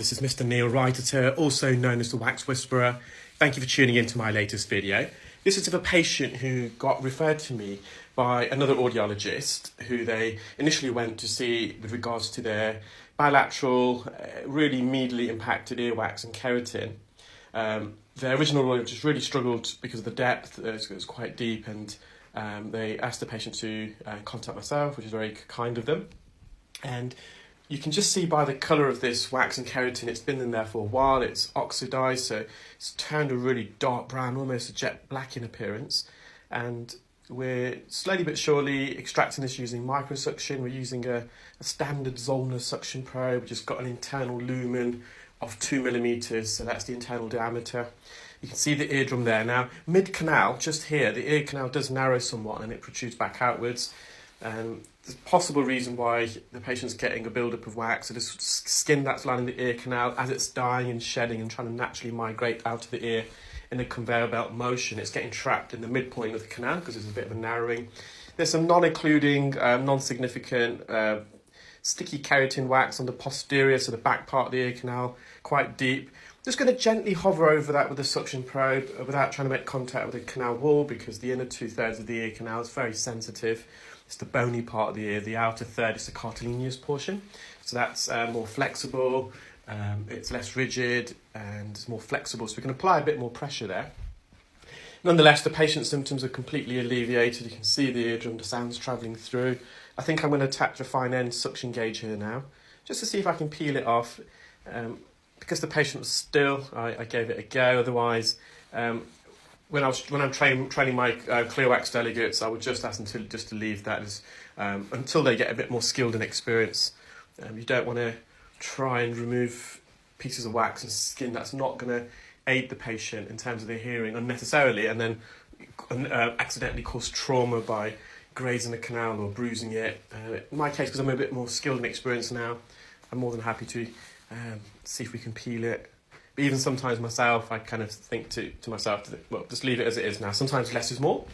This is Mr. Neil Writer, also known as the Wax Whisperer. Thank you for tuning in to my latest video. This is of a patient who got referred to me by another audiologist who they initially went to see with regards to their bilateral, really medially impacted earwax and keratin. Their original audiologist really struggled because of the depth, it was quite deep, and they asked the patient to contact myself, which is very kind of them. And you can just see by the colour of this wax and keratin, it's been in there for a while, it's oxidised, so it's turned a really dark brown, almost a jet black in appearance. And we're slowly but surely extracting this using microsuction. We're using a standard Zollner suction probe, which has got an internal lumen of 2mm, so that's the internal diameter. You can see the eardrum there. Now, mid-canal, just here, the ear canal does narrow somewhat and it protrudes back outwards. There's a possible reason why the patient's getting a build-up of wax. So there's skin that's lining the ear canal as it's dying and shedding and trying to naturally migrate out of the ear in a conveyor belt motion. It's getting trapped in the midpoint of the canal because there's a bit of a narrowing. There's some non-occluding, non-significant sticky keratin wax on the posterior, so the back part of the ear canal, quite deep. Just going to gently hover over that with a suction probe without trying to make contact with the canal wall, because the inner 2/3 of the ear canal is very sensitive. It's the bony part of the ear. The outer third is the cartilaginous portion. So that's more flexible, it's less rigid and it's more flexible. So we can apply a bit more pressure there. Nonetheless, the patient's symptoms are completely alleviated. You can see the eardrum, the sound's travelling through. I think I'm going to attach a fine end suction gauge here now, just to see if I can peel it off. Because the patient was still, I gave it a go. Otherwise, when I'm training my clear wax delegates, I would just ask them to leave that as, until they get a bit more skilled and experienced. You don't want to try and remove pieces of wax and skin that's not going to aid the patient in terms of their hearing unnecessarily, and then accidentally cause trauma by grazing the canal or bruising it. In my case, because I'm a bit more skilled and experienced now, I'm more than happy to see if we can peel it. But even sometimes myself, I kind of think to myself, well, just leave it as it is now. Sometimes less is more.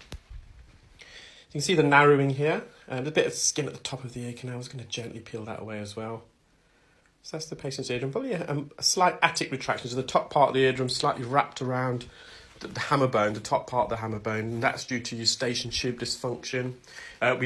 You can see the narrowing here, and a bit of skin at the top of the ear canal. I was going to gently peel that away as well. So that's the patient's eardrum. Probably a slight attic retraction. So the top part of the eardrum slightly wrapped around the hammer bone, the top part of the hammer bone, and that's due to eustachian tube dysfunction. We know